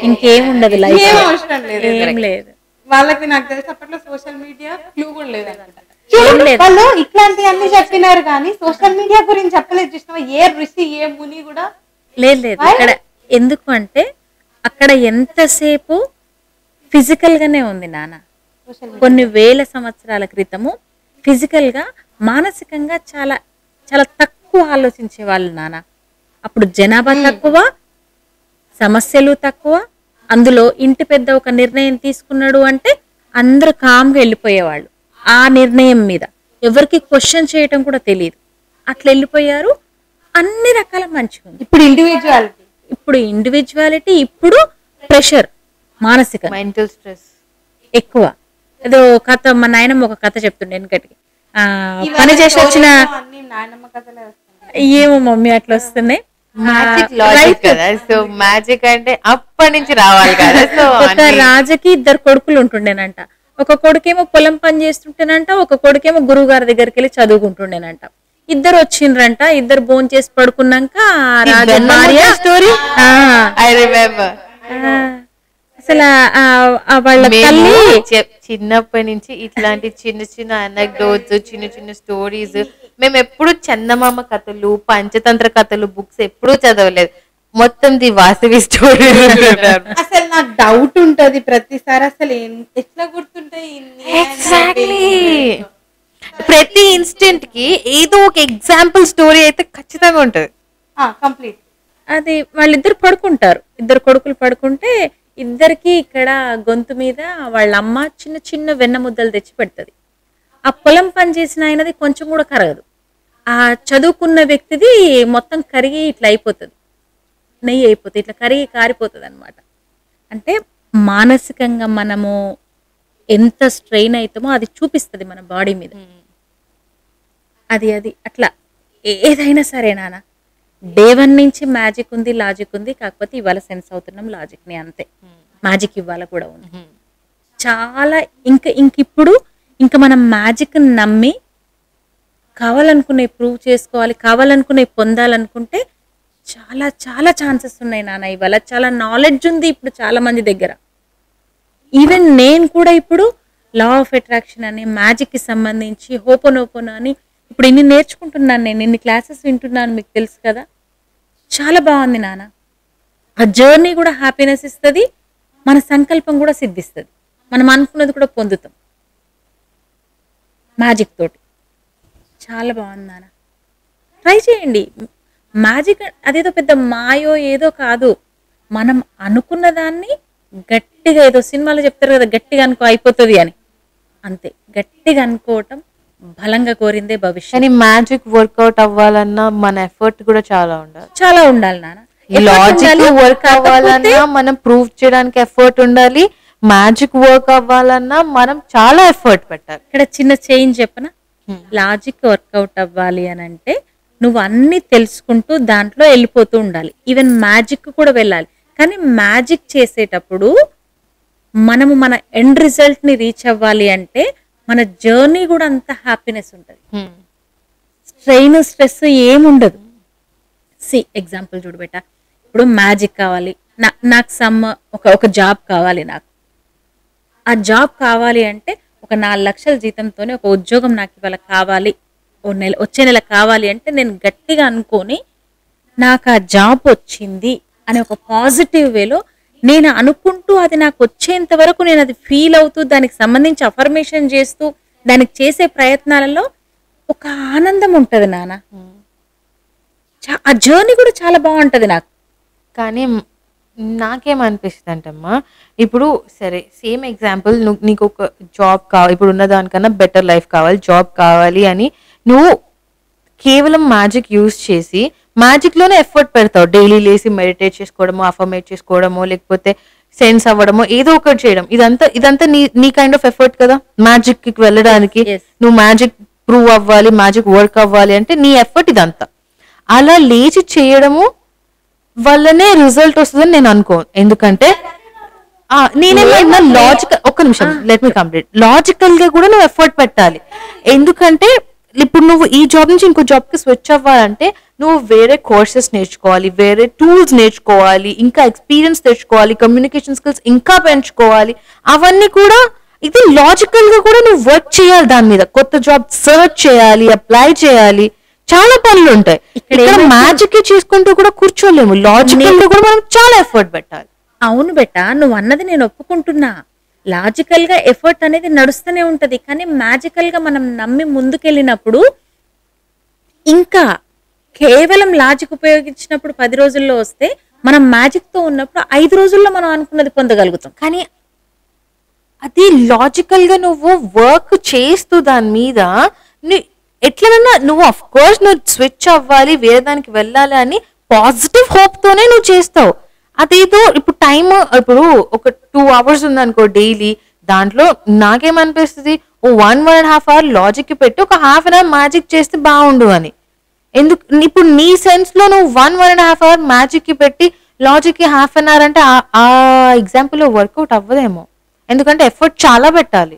C: ఇంకేం ఉండదు,
A: ఏం అవసరం లేదు,
C: ఏం లేదు
A: వాళ్ళకి. నాకు తెలిసి అప్పట్లో సోషల్ మీడియా క్లూ కూడా లేదు. వాళ్ళు ఇట్లాంటి అన్ని చెప్పినారు కానీ సోషల్ మీడియా గురించి చెప్పలేదు. చూసినా ఏ ఋషి ఏ ముని కూడా
C: లేదు. ఇక్కడ ఎందుకు అంటే అక్కడ ఎంతసేపు ఫిజికల్ గానే ఉంది నాన్న. కొన్ని వేల సంవత్సరాల క్రితము ఫిజికల్ గా మానసికంగా చాలా చాలా తక్కువ ఆలోచించే వాళ్ళు నాన్న. అప్పుడు జనాభా తక్కువ, సమస్యలు తక్కువ. అందులో ఇంటి పెద్ద ఒక నిర్ణయం తీసుకున్నాడు అంటే అందరూ కామ్గా వెళ్ళిపోయేవాళ్ళు. ఆ నిర్ణయం మీద ఎవరికి క్వశ్చన్ చేయటం కూడా తెలియదు, అట్లా వెళ్ళిపోయారు. అన్ని రకాల మంచిగా ఉంది. ఇప్పుడు ఇండివిజువాలిటీ, ఇప్పుడు ప్రెషర్, మానసిక
B: మెంటల్ స్ట్రెస్
C: ఎక్కువ. ఏదో కథ మా నాయనమ్మ ఒక కథ చెప్తుండే వెనకటికి, పని చేసి వచ్చిన ఏమో మమ్మీ అట్లా వస్తున్నాయి.
B: సో మ్యాజిక్ అంటే అప్పటి నుంచి రావాలి కదా. సో
C: ఒక రాజుకి 2 కొడుకులు ఉంటుండేనంట. ఒక కొడుకేమో పొలం పని చేస్తుంటేనంట, ఒక కొడుకేమో గురువు గారి దగ్గరికి వెళ్ళి చదువుకుంటుండేనంట. 2 వచ్చిండ్రంట. 2 భోజనం చేసి పడుకున్నాక రాజు భార్య స్టోరీ అసలు వాళ్ళ తల్లి
B: చిన్నప్పటి నుంచి ఇట్లాంటి చిన్న చిన్న అనెక్డోట్స్, చిన్న చిన్న స్టోరీస్ మేము ఎప్పుడు చందమామ కథలు, పంచతంత్ర కథలు బుక్స్ ఎప్పుడూ చదవలేదు. మొత్తం ది వాసవి స్టోరీ.
A: అసలు నాకు డౌట్ ఉంటది ప్రతిసారి, అసలు ఎట్లా గుర్తుంటాయి.
B: ఎగ్జాక్ట్లీ ప్రతి ఇన్స్టెంట్ కి ఏదో ఒక ఎగ్జాంపుల్ స్టోరీ అయితే ఖచ్చితంగా ఉంటది.
A: కంప్లీట్.
C: అది వాళ్ళిద్దరు పడుకుంటారు. 2 కొడుకులు పడుకుంటే ఇద్దరికి ఇక్కడ గొంతు మీద వాళ్ళ అమ్మ చిన్న చిన్న వెన్న ముద్దలు తెచ్చి పెడుతుంది. ఆ పొలం పని చేసిన ఆయనది కొంచెం కూడా కరగదు. ఆ చదువుకున్న వ్యక్తిది మొత్తం కరిగి ఇట్లా అయిపోతుంది, నెయ్యి అయిపోతుంది, ఇట్లా కరిగి కారిపోతుంది అనమాట. అంటే మానసికంగా మనము ఎంత స్ట్రెయిన్ అవుతామో అది చూపిస్తుంది మన బాడీ మీద. అది అట్లా ఏదైనా సరే నాన్న, డే 1 నుంచి మ్యాజిక్ ఉంది, లాజిక్ ఉంది. కాకపోతే ఇవాళ సెన్స్ అవుతున్నాం లాజిక్ని, అంతే. మ్యాజిక్ ఇవాళ కూడా ఉంది చాలా. ఇంకిప్పుడు ఇంకా మనం మ్యాజిక్ నమ్మి కావాలనుకునే ప్రూవ్ చేసుకోవాలి, కావాలనుకునే పొందాలనుకుంటే చాలా చాలా ఛాన్సెస్ ఉన్నాయి నాన్న. ఇవాళ చాలా నాలెడ్జ్ ఉంది ఇప్పుడు చాలా మంది దగ్గర. ఈవెన్ నేను కూడా ఇప్పుడు లా ఆఫ్ అట్రాక్షన్ అని, మ్యాజిక్కి సంబంధించి హోపోనోపోనో అని ఇప్పుడు ఇన్ని నేర్చుకుంటున్నాను. నేను ఇన్ని క్లాసెస్ వింటున్నాను, మీకు తెలుసు కదా. చాలా బాగుంది నాన్న. ఆ జర్నీ కూడా హ్యాపీనెస్ ఇస్తుంది, మన సంకల్పం కూడా సిద్ధిస్తుంది, మనం అనుకున్నది కూడా పొందుతాం మ్యాజిక్ తోటి. చాలా బాగుంది నాన్న, ట్రై చేయండి. మ్యాజిక్ అదేదో పెద్ద మాయో ఏదో కాదు. మనం అనుకున్న దాన్ని గట్టిగా, ఏదో సినిమాలో చెప్తారు కదా, గట్టిగా అనుకో అయిపోతుంది అని, అంతే. గట్టిగా అనుకోవటం, బలంగా కోరిందే భవిష్యత్.
B: కానీ మ్యాజిక్ వర్కౌట్ అవ్వాలన్నా మన ఎఫర్ట్ కూడా చాలా
C: ఉండాలి నాన్న.
B: లాజిక్ వర్క్ అవ్వాలన్నా మనం ప్రూవ్ చేయడానికి ఎఫర్ట్ ఉండాలి. మ్యాజిక్ వర్క్ అవ్వాలన్నా మనం చాలా ఎఫర్ట్ పెట్టాలి.
C: ఇక్కడ చిన్న చేంజ్ చెప్పనా, లాజిక్ వర్కౌట్ అవ్వాలి అని అంటే నువ్వు అన్ని తెలుసుకుంటూ దాంట్లో వెళ్ళిపోతూ ఉండాలి. ఈవెన్ మ్యాజిక్ కూడా వెళ్ళాలి. కానీ మ్యాజిక్ చేసేటప్పుడు మనము మన ఎండ్ రిజల్ట్ ని రీచ్ అవ్వాలి అంటే మన జర్నీ కూడా అంత హ్యాపీనెస్ ఉంటుంది. స్ట్రెయిన్, స్ట్రెస్ ఏముండదు. ఎగ్జాంపుల్ చూడు బేటా, ఇప్పుడు మ్యాజిక్ కావాలి నాకు, ఒక జాబ్ కావాలి నాకు. ఆ జాబ్ కావాలి అంటే ఒక 4 లక్షల జీతంతోనే ఒక ఉద్యోగం నాకు ఇవాళ కావాలి, వచ్చే నెల కావాలి అంటే నేను గట్టిగా అనుకొని నాకు ఆ జాబ్ వచ్చింది అనే ఒక పాజిటివ్ వేలో నేను అనుకుంటూ అది నాకు వచ్చేంత వరకు నేను అది ఫీల్ అవుతూ దానికి సంబంధించి అఫర్మేషన్ చేస్తూ దానికి చేసే ప్రయత్నాలలో ఒక ఆనందం ఉంటుంది నాన్న. ఆ జర్నీ కూడా చాలా బాగుంటది నాకు.
B: కానీ నాకేమనిపిస్తుంది అంటమ్మా, ఇప్పుడు సరే సేమ్ ఎగ్జాంపుల్, నీకు ఒక జాబ్ కావాలి, ఇప్పుడు ఉన్న దానికన్నా బెటర్ లైఫ్ కావాలి, జాబ్ కావాలి అని నువ్వు కేవలం మ్యాజిక్ యూజ్ చేసి మ్యాజిక్ లోనే ఎఫర్ట్ పెడతావు. డైలీ లేసి మెడిటేట్ చేసుకోవడమో, అఫర్మేట్ చేసుకోవడమో, లేకపోతే సెన్స్ అవ్వడమో, ఏదో ఒకటి చేయడం. ఇదంతా నీ కైండ్ ఆఫ్ ఎఫర్ట్ కదా మ్యాజిక్ కి వెళ్ళడానికి. నువ్వు మ్యాజిక్ ప్రూవ్ అవ్వాలి, మ్యాజిక్ వర్క్ అవ్వాలి అంటే నీ ఎఫర్ట్ ఇదంతా. అలా లేచి చేయడము వల్లనే రిజల్ట్ వస్తుందని నేను అనుకోను. ఎందుకంటే నేనేమన్నా లాజికల్, ఒక్క నిమిషం లెట్ మీ కంప్లీట్. లాజికల్ గా కూడా నువ్వు ఎఫర్ట్ పెట్టాలి. ఎందుకంటే ఇప్పుడు నువ్వు ఈ జాబ్ నుంచి ఇంకో జాబ్ కి స్విచ్ అవ్వాలంటే నువ్వు వేరే కోర్సెస్ నేర్చుకోవాలి, వేరే టూల్స్ నేర్చుకోవాలి, ఇంకా ఎక్స్పీరియన్స్ తెచ్చుకోవాలి, కమ్యూనికేషన్ స్కిల్స్ ఇంకా పెంచుకోవాలి. అవన్నీ కూడా ఇది లాజికల్ గా కూడా నువ్వు వర్క్ చేయాలి, దాని మీద కొత్త జాబ్ సర్చ్ చేయాలి, అప్లై చేయాలి, చాలా పనులు ఉంటాయి. ఇక్కడ మ్యాజిక్ చేసుకుంటూ కూడా కూర్చోలేము, లాజికల్ గా కూడా మనం చాలా ఎఫర్ట్ పెట్టాలి.
C: అవును బెట్ట, నువ్వు అన్నది నేను ఒప్పుకుంటున్నా. లాజికల్ గా ఎఫర్ట్ అనేది నడుస్తూనే ఉంటది, కానీ మ్యాజికల్ గా మనం నమ్మి ముందుకెళ్ళినప్పుడు ఇంకా కేవలం లాజిక్ ఉపయోగించినప్పుడు 10 రోజుల్లో వస్తే, మనం మ్యాజిక్ తో ఉన్నప్పుడు 5 రోజుల్లో మనం అనుకున్నది పొందగలుగుతాం.
B: కానీ అది లాజికల్ గా నువ్వు వర్క్ చేస్తూ దాని మీద ఎట్లనన్నా నువ్వు అఫ్ కోర్స్ నువ్వు స్విచ్ అవ్వాలి, వేరే దానికి వెళ్ళాలి అని పాజిటివ్ హోప్ తోనే నువ్వు చేస్తావు. అదేదో ఇప్పుడు టైం ఇప్పుడు ఒక 2 hours ఉందనుకో డైలీ, దాంట్లో నాకేమనిపిస్తుంది, ఓ 1.5 hour లాజిక్ పెట్టి ఒక 1/2 hour మ్యాజిక్ చేస్తే బాగుండు అని. ఎందుకు ఇప్పుడు నీ సెన్స్ లో నువ్వు 1.5 hour మ్యాజిక్ కి పెట్టి లాజిక్ కి 1/2 hour అంటే ఆ ఎగ్జాంపుల్ లో వర్కౌట్ అవ్వదేమో, ఎందుకంటే ఎఫర్ట్ చాలా పెట్టాలి.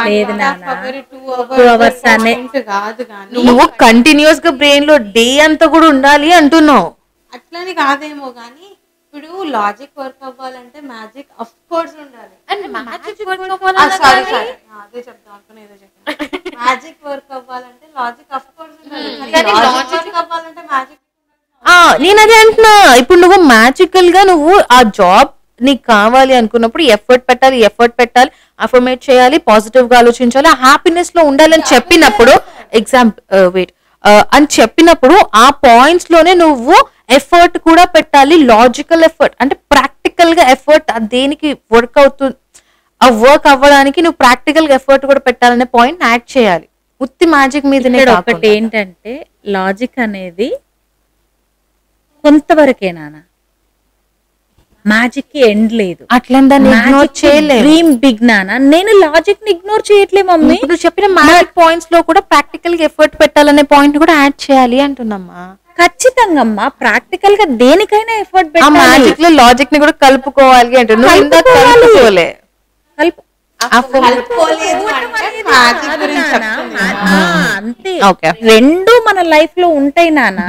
C: లేదు నాన్న,
A: 2 hours కాదు కానీ
B: నువ్వు కంటిన్యూస్ గా బ్రెయిన్ లో డే అంతా కూడా ఉండాలి అంటున్నావు.
A: అట్లని కాదేమో కానీ ఇప్పుడు లాజిక్ వర్క్ అవ్వాలంటే మ్యాజిక్ అఫ్ కోర్స్ ఉండాలి. సారీ అదే చెప్తాం అనుకున్నా, ఏదో చెప్పాను. మ్యాజిక్ వర్క్ అవ్వాలంటే లాజిక్ అఫ్ కోర్స్ ఉండాలి, లాజిక్ వర్క్ అవ్వాలంటే మ్యాజిక్.
B: నేను అదే అంటున్నా, ఇప్పుడు నువ్వు మ్యాజికల్ గా నువ్వు ఆ జాబ్ నీకు కావాలి అనుకున్నప్పుడు ఎఫర్ట్ పెట్టాలి, అఫర్మేట్ చేయాలి, పాజిటివ్ గా ఆలోచించాలి, హ్యాపీనెస్ లో ఉండాలి అని చెప్పినప్పుడు అని చెప్పినప్పుడు ఆ పాయింట్స్ లోనే నువ్వు ఎఫర్ట్ కూడా పెట్టాలి. లాజికల్ ఎఫర్ట్ అంటే ప్రాక్టికల్ గా ఎఫర్ట్ దేనికి వర్క్ అవుతుంది, ఆ వర్క్ అవ్వడానికి నువ్వు ప్రాక్టికల్ గా ఎఫర్ట్ కూడా పెట్టాలనే పాయింట్ యాడ్ చేయాలి. ఉత్తి మ్యాజిక్ మీదనే.
C: ఒకటి ఏంటంటే లాజిక్ అనేది కొంతవరకే నాన్న, మ్యాజిక్ కి ఎండ్ లేదు.
B: అట్లా
C: డ్రీమ్ బిగ్ నాన్న. నేను లాజిక్ ని ఇగ్నోర్ చేయట్లే మమ్మీ.
B: ఇప్పుడు చెప్పిన మ్యాజిక్ పాయింట్స్ లో కూడా ప్రాక్టికల్ గా ఎఫర్ట్ పెట్టాలనే పాయింట్ కూడా యాడ్ చేయాలి అంటున్నామ్మా.
C: ఖచ్చితంగా అమ్మా, ప్రాక్టికల్ గా దేనికైనా ఎఫర్ట్ పెట్టాలి.
B: మ్యాజిక్ లో లాజిక్ ని కూడా కలుపుకోవాలి అంటున్నా.
C: అంతే, రెండు మన లైఫ్ లో ఉంటాయి నాన్న,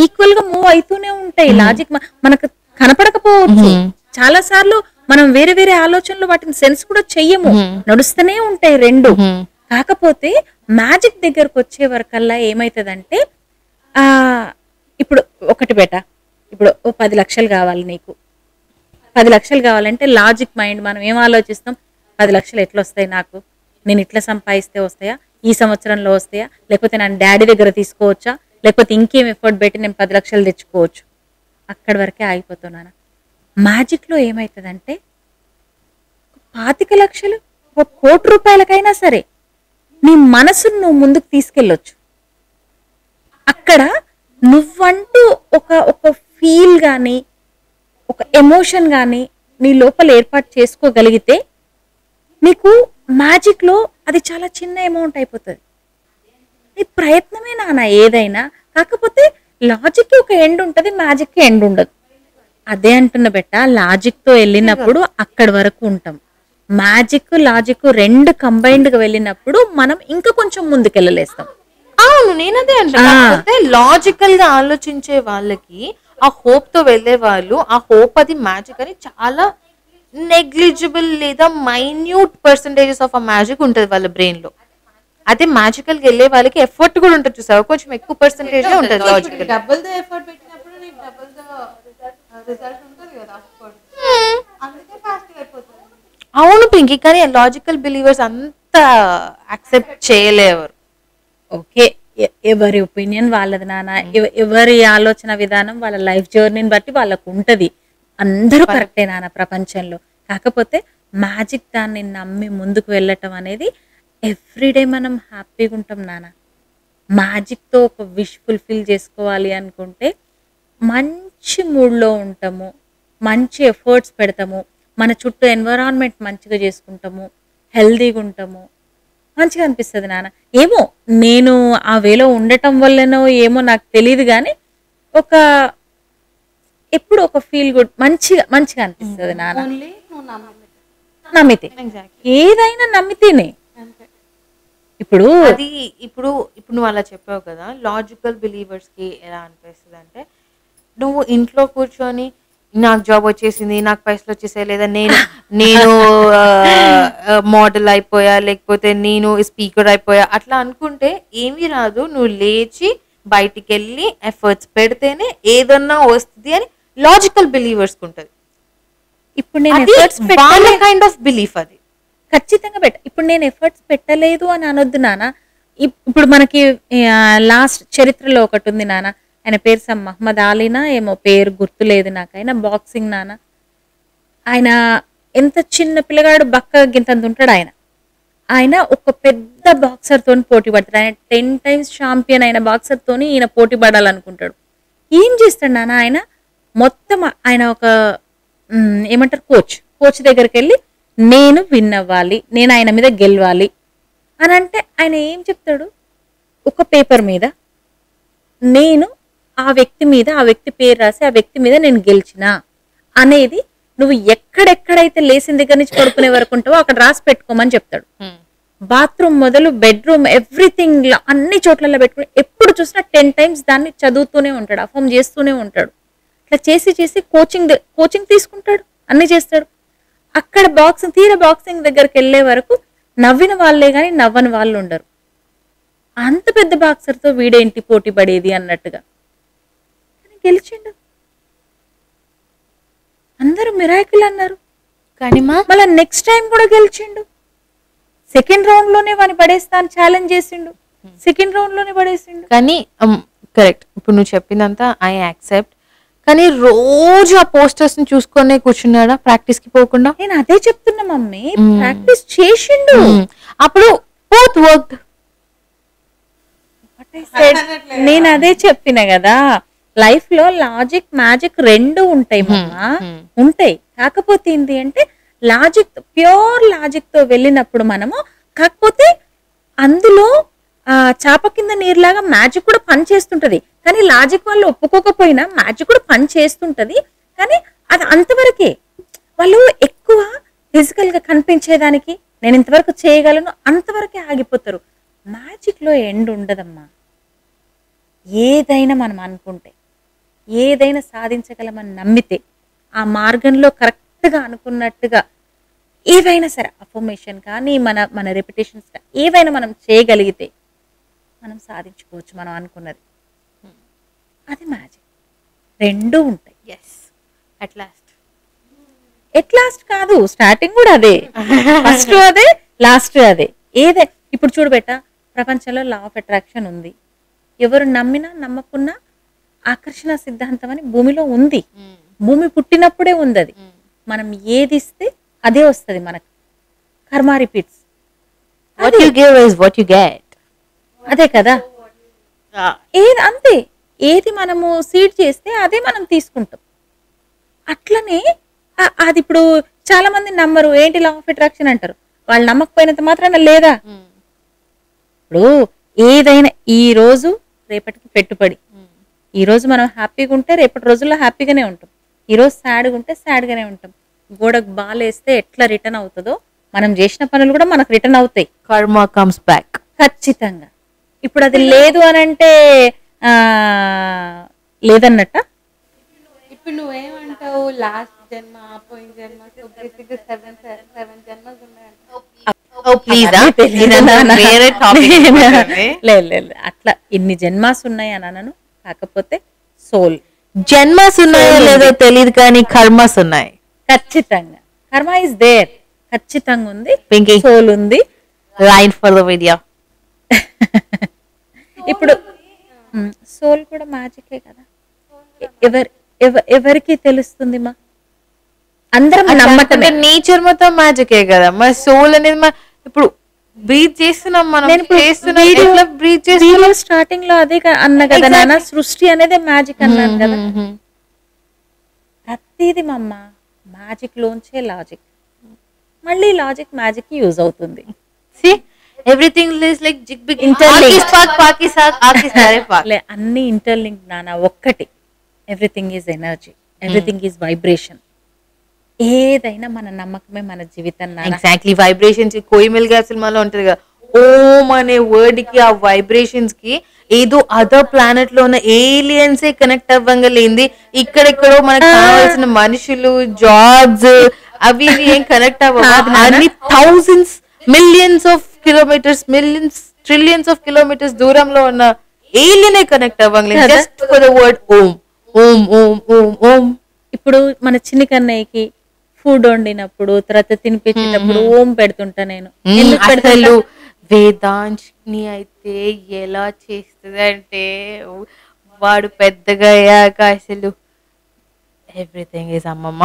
C: ఈక్వల్ గా మూవ్ అవుతూనే ఉంటాయి. లాజిక్ మనకు కనపడకపోవచ్చు, చాలా సార్లు మనం వేరే వేరే ఆలోచనలు వాటిని సెన్స్ కూడా చెయ్యము, నడుస్తూనే ఉంటాయి రెండు. కాకపోతే మ్యాజిక్ దగ్గరకు వచ్చే వరకల్లా ఏమైతుందంటే, ఇప్పుడు ఒకటి బేటా, ఇప్పుడు 10 లక్షలు కావాలి నీకు, 10 లక్షలు కావాలంటే లాజిక్ మైండ్ మనం ఏం ఆలోచిస్తాం, 10 లక్షలు ఎట్లా వస్తాయి నాకు, నేను ఇట్లా సంపాదిస్తే వస్తాయా, ఈ సంవత్సరంలో వస్తాయా, లేకపోతే నన్ను డాడీ దగ్గర తీసుకోవచ్చా, లేకపోతే ఇంకేం ఎఫర్ట్ పెట్టి నేను 10 లక్షలు తెచ్చుకోవచ్చు. అక్కడి వరకే ఆగిపోతున్నాను. మ్యాజిక్ లో ఏమవుతుందంటే 25 లక్షలు, 1 కోటి రూపాయలకైనా సరే నీ మనసును నువ్వు ముందుకు తీసుకెళ్ళొచ్చు. అక్కడ నువ్వంటూ ఒక ఫీల్ కానీ ఒక ఎమోషన్ కానీ నీ లోపల ఏర్పాటు చేసుకోగలిగితే నీకు మ్యాజిక్ లో అది చాలా చిన్న అమౌంట్ అయిపోతుంది. నీ ప్రయత్నమే నాన్న ఏదైనా. కాకపోతే లాజిక్ కి ఒక ఎండ్ ఉంటుంది, మ్యాజిక్ కి ఎండ్ ఉండదు. అదే అంటున్న బెట్ట, లాజిక్ తో వెళ్ళినప్పుడు అక్కడి వరకు ఉంటాం, మ్యాజిక్ లాజిక్ రెండు కంబైన్డ్ గా వెళ్ళినప్పుడు మనం ఇంకా కొంచెం ముందుకెళ్ళలేస్తాం.
B: అవును, నేనదే అంటే లాజికల్ గా ఆలోచించే వాళ్ళకి, ఆ హోప్ తో వెళ్లే వాళ్ళు, ఆ హోప్ అది మ్యాజిక్ అని చాలా నెగ్లిజిబుల్ లేదా మైన్యూట్ పర్సంటేజెస్ ఆఫ్ ఆ మ్యాజిక్ ఉంటుంది వాళ్ళ బ్రెయిన్ లో. అదే మ్యాజికల్ గా వెళ్ళే వాళ్ళకి ఎఫర్ట్ కూడా ఉంటుంది, చూసావు, కొంచెం ఎక్కువ పర్సంటేజ్ ఉంటుంది లాజికల్.
A: డబుల్ ద ఎఫర్ట్ పెట్టినప్పుడు నీకు డబుల్ ద రిజల్ట్ ఉంటుంది కదా, అందుకే ఫాస్ట్ అయిపోతుంది.
B: అవును పింకీ, కానీ లాజికల్ బిలీవర్స్ అంత యాక్సెప్ట్ చేయలేరు.
C: ఓకే, ఎవరి ఒపీనియన్ వాళ్ళది నాన్న, ఎవరి ఆలోచన విధానం వాళ్ళ లైఫ్ జర్నీని బట్టి వాళ్ళకు ఉంటది. అందరూ కరెక్టే నాన్న ప్రపంచంలో. కాకపోతే మ్యాజిక్ దాన్ని నమ్మి ముందుకు వెళ్ళటం అనేది ఎవ్రీడే మనం హ్యాపీగా ఉంటాం నాన్న. మ్యాజిక్తో ఒక విష్ ఫుల్ఫిల్ చేసుకోవాలి అనుకుంటే మంచి మూడ్లో ఉంటాము, మంచి ఎఫర్ట్స్ పెడతాము, మన చుట్టూ ఎన్విరాన్మెంట్ మంచిగా చేసుకుంటాము, హెల్దీగా ఉంటాము, మంచిగా అనిపిస్తుంది నాన్న. ఏమో నేను ఆ వేలో ఉండటం వల్లనో ఏమో నాకు తెలియదు, కానీ ఎప్పుడు ఒక ఫీల్ గుడ్ మంచిగా అనిపిస్తుంది నాన్న. నమ్మితే ఏదైనా నమ్మితేనే. ఇప్పుడు
B: నువ్వు అలా చెప్పావు కదా, లాజికల్ బిలీవర్స్ కి ఎలా అనిపిస్తుంది అంటే, నువ్వు ఇంట్లో కూర్చొని నాకు జాబ్ వచ్చేసింది, నాకు పైసలు వచ్చేసాయి, లేదా నేను మోడల్ అయిపోయా, లేకపోతే నేను స్పీకర్ అయిపోయా అట్లా అనుకుంటే ఏమీ రాదు. నువ్వు లేచి బయటికి వెళ్ళి ఎఫర్ట్స్ పెడితేనే ఏదన్నా వస్తుంది అని లాజికల్ బిలీవర్స్కి ఉంటుంది.
C: ఇప్పుడు నేను
B: అది
C: ఎఫర్ట్స్
B: వాళ్ళ కైండ్ ఆఫ్ బిలీఫ్ అది.
C: ఖచ్చితంగా ఇప్పుడు నేను ఎఫర్ట్స్ పెట్టలేదు అని అనొద్దు నాన్న. ఇప్పుడు మనకి లాస్ట్ చరిత్రలో ఒకటి ఉంది నాన్న, ఆయన పేరు మహమ్మద్ అలీనా ఏమో, పేరు గుర్తులేదు నాకు. ఆయన బాక్సింగ్ నాన్న. ఆయన ఎంత చిన్న పిల్లగాడు, బక్క గింతంత ఉంటాడు ఆయన. ఆయన ఒక పెద్ద బాక్సర్ తోని పోటీ పడతాడు. ఆయన 10 times ఛాంపియన్ అయిన బాక్సర్ తోని ఈయన పోటీ పడాలనుకుంటాడు. ఏం చేస్తాడు నాన్న ఆయన? మొత్తం ఆయన ఒక ఏమంటారు కోచ్ దగ్గరికి వెళ్ళి నేను విన్ అవ్వాలి, నేను ఆయన మీద గెలవాలి అని అంటే ఆయన ఏం చెప్తాడు? ఒక పేపర్ మీద నేను ఆ వ్యక్తి పేరు రాసి ఆ వ్యక్తి మీద నేను గెలిచిన అనేది నువ్వు ఎక్కడెక్కడైతే లేసిన దగ్గర నుంచి పడుకునే వరకు ఉంటావో అక్కడ రాసి పెట్టుకోమని చెప్తాడు. బాత్రూమ్ మొదలు బెడ్రూమ్ ఎవ్రీథింగ్ అన్ని చోట్లలో పెట్టుకుని ఎప్పుడు చూసినా 10 times దాన్ని చదువుతూనే ఉంటాడు, అఫర్మ్ చేస్తూనే ఉంటాడు. ఇట్లా చేసి కోచింగ్ తీసుకుంటాడు, అన్ని చేస్తాడు. అక్కడ బాక్సింగ్ దగ్గరికి వెళ్ళే వరకు నవ్విన వాళ్ళే కానీ నవ్వని వాళ్ళు ఉండరు. అంత పెద్ద బాక్సర్తో వీడేంటి పోటీ పడేది అన్నట్టుగా గెలిచిండు. అందరూ మిరాకిల్ అన్నారు,
B: కానీ
C: మళ్ళీ నెక్స్ట్ టైం కూడా గెలిచిండు. సెకండ్ రౌండ్ లోనే వాడిని పడేస్తాను ఛాలెంజ్ చేసిండు, సెకండ్ రౌండ్ లోనే పడేసిండు.
B: కానీ కరెక్ట్, ఇప్పుడు నువ్వు చెప్పిందంతా ఐ యాక్సెప్ట్. కానీ రోజు ఆ పోస్టర్స్ ని చూసుకొని కూర్చున్నాడా ప్రాక్టీస్ కి పోకుండా?
C: నేను అదే చెప్తున్నా మమ్మీ, ప్రాక్టీస్ చేసిండు.
B: అప్పుడు బోత్ వర్క్డ్.
C: నేను అదే చెప్పిన కదా, లైఫ్ లో లాజిక్ మ్యాజిక్ రెండు ఉంటాయి మమ్మా, ఉంటాయి. కాకపోతే ఏంటి అంటే ప్యూర్ లాజిక్ తో వెళ్ళినప్పుడు మనము, కాకపోతే అందులో చాప కింద నీరులాగా మ్యాజిక్ కూడా పని చేస్తుంటది. కానీ లాజిక్ వాళ్ళు ఒప్పుకోకపోయినా మ్యాజిక్ కూడా పని చేస్తుంటది. కానీ అది అంతవరకే. వాళ్ళు ఎక్కువ ఫిజికల్ గా కనిపించేదానికి నేను ఇంతవరకు చేయగలను అంతవరకే ఆగిపోతారు. మ్యాజిక్ లో ఎండ్ ఉండదమ్మా. ఏదైనా మనం అనుకుంటే, ఏదైనా సాధించగలమని నమ్మితే, ఆ మార్గంలో కరెక్ట్గా అనుకున్నట్టుగా ఏవైనా సరే అఫర్మేషన్ కానీ మన రెప్యుటేషన్స్ ఏవైనా మనం చేయగలిగితే మనం సాధించుకోవచ్చు మనం అనుకున్నది. అది మ్యాజిక్. రెండు ఉంటాయి. ఎట్ లాస్ట్ కాదు, స్టార్టింగ్ కూడా అదే, ఫస్ట్ అదే, లాస్ట్ అదే. ఇప్పుడు చూడు బెట్ట, ప్రపంచంలో లా ఆఫ్ అట్రాక్షన్ ఉంది. ఎవరు నమ్మినా నమ్మకున్నా ఆకర్షణ సిద్ధాంతం అని భూమిలో ఉంది. భూమి పుట్టినప్పుడే ఉంది అది. మనం ఏది ఇస్తే అదే వస్తుంది మనకు. కర్మ రిపీట్స్. అదే కదా, అంతే. ఏది మనము సీడ్ చేస్తే అదే మనం తీసుకుంటాం. అట్లనే అది ఇప్పుడు చాలా మంది నమ్మరు. ఏంటి లా ఆఫ్ అట్రాక్షన్ అంటారు. వాళ్ళు నమ్మకపోయినంత మాత్రాన లేదా? ఇప్పుడు ఏదైనా ఈ రోజు రేపటికి పెట్టుబడి. ఈ రోజు మనం హ్యాపీగా ఉంటే రేపటి రోజుల్లో హ్యాపీగానే ఉంటాం. ఈ రోజు సాడ్గా ఉంటే సాడ్గానే ఉంటాం. గోడకు బాలేస్తే ఎట్లా రిటర్న్ అవుతుందో మనం చేసిన పనులు కూడా మనకు రిటర్న్ అవుతాయి.
B: కర్మ కమ్స్ బ్యాక్.
C: ఖచ్చితంగా. ఇప్పుడు అది లేదు అని అంటే లేదన్నట్ట.
A: ఇప్పుడు నువ్వేమంటావు? లాస్ట్ జన్మ, పోయిన జన్మ, సెవెన్ జన్మస్
C: లేదు అట్లా ఇన్ని జన్మాస్ ఉన్నాయి అని అనను. కాకపోతే సోల్
B: జన్మాస్ ఉన్నాయో లేదో తెలియదు, కానీ కర్మస్ ఉన్నాయి
C: ఖచ్చితంగా. కర్మ ఇస్ దేర్, ఖచ్చితంగా ఉంది. సోల్ ఉంది.
B: Line for the video.
C: ఇప్పుడు సోల్ కూడా మ్యాజికే కదా. ఎవరికి తెలుస్తుంది మా? అందరం నమ్మటమే.
B: నేచర్ మొత్తం మ్యాజికే కదా. మరి సోల్ అనేది ఇప్పుడు బ్రీత్ చేస్తున్నాం మనం.
C: స్టార్టింగ్ లో అదే అన్నా కదా నాన్న, సృష్టి అనేది మ్యాజిక్ అన్నాను కదా. ప్రతిది మమ్మ మ్యాజిక్ లోంచే లాజిక్, మళ్ళీ లాజిక్ మ్యాజిక్ యూజ్ అవుతుంది.
B: ఎవ్రీథింగ్ ఇస్ లైక్
C: అన్ని ఇంటర్లింక్ నాన్న. ఒక్కటి, everything is energy, everything is vibration. ఏదైనా మన నమ్మకమే మన జీవితం.
B: ఎగ్జాక్ట్లీ. వైబ్రేషన్స్ కోయిమిల్ గా సినిమాలో ఉంటది కదా, ఓం అనే వర్డ్ కి ఆ వైబ్రేషన్స్ కి ఏదో అదర్ ప్లానెట్ లో ఉన్న ఏలియన్సే కనెక్ట్ అవ్వంగా లేంది ఇక్కడెక్కడో మనకు కావాల్సిన మనుషులు, జాబ్స్ అవి ఏం కనెక్ట్ అవ్వవు. అన్ని thousands, millions of kilometres, trillions of kilometres దూరంలో ఉన్న ఏలియనే కనెక్ట్ అవ్వంగా just for the word Om Om Om Om Om.
C: ఇప్పుడు మన చిన్ని కన్నయ్యకి ఫుడ్ వండినప్పుడు తర్వాత తినిపించేటప్పుడు ఓం పెడుతుంటా నేను. ఎందుకు
B: అసలు
C: పెడుతుంటా?
B: వేదాంశ్ని అయితే ఎలా చేస్తుంది అంటే వాడు పెద్దగా అయ్యాక అసలు ఎవ్రీథింగ్ ఈజ్ అమ్మమ్మ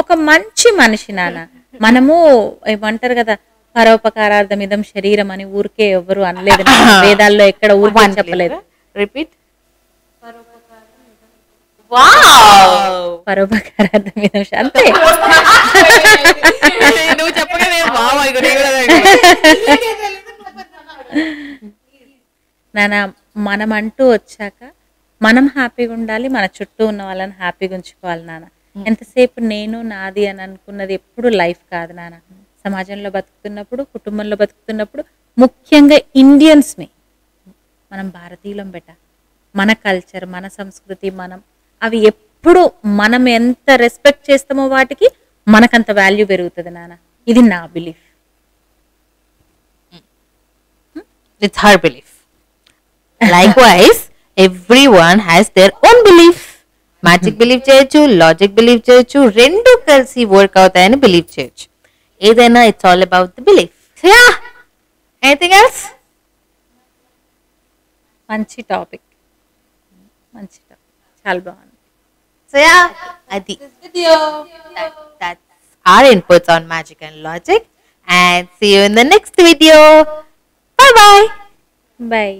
C: ఒక మంచి మనిషి నాన్న. మనము ఏమంటారు కదా, పరోపకారార్థం ఇదం శరీరం అని ఊరికే ఎవరు అనలేదు నాన్న. వేదాల్లో ఎక్కడ ఊరికే చెప్పలేదు.
B: రిపీట్.
C: పరోపకారార్థం ఇదం అంతే.
B: నువ్వు చెప్పగా
C: నాన్న, మనం అంటూ వచ్చాక మనం హ్యాపీగా ఉండాలి, మన చుట్టూ ఉన్న వాళ్ళని హ్యాపీగా ఉంచుకోవాలి నాన్న. ఎంతసేపు నేను నాది అని అనుకున్నది ఎప్పుడు లైఫ్ కాదు నాన్న. సమాజంలో బతుకుతున్నప్పుడు, కుటుంబంలో బతుకుతున్నప్పుడు, ముఖ్యంగా ఇండియన్స్ని మనం భారతీయులం బెట. మన కల్చర్, మన సంస్కృతి, అవి ఎప్పుడు మనం ఎంత రెస్పెక్ట్ చేస్తామో వాటికి మనకంత వాల్యూ పెరుగుతుంది నాన్న. ఇది నా belief.
B: It's her belief. Likewise, everyone has their own belief. Magic believe చేయొచ్చు, లాజిక్ బిలీవ్ చేయొచ్చు, రెండు కలిసి వర్క్ అవుతాయని బిలీవ్ చేయొచ్చు. ఏదైనా it's all about the belief. Anything else?
C: మంచి టాపిక్, చాలా బాగుంది.
B: So yeah, అది that's our inputs on magic and logic, and see you in the next video. Bye bye.
C: Bye.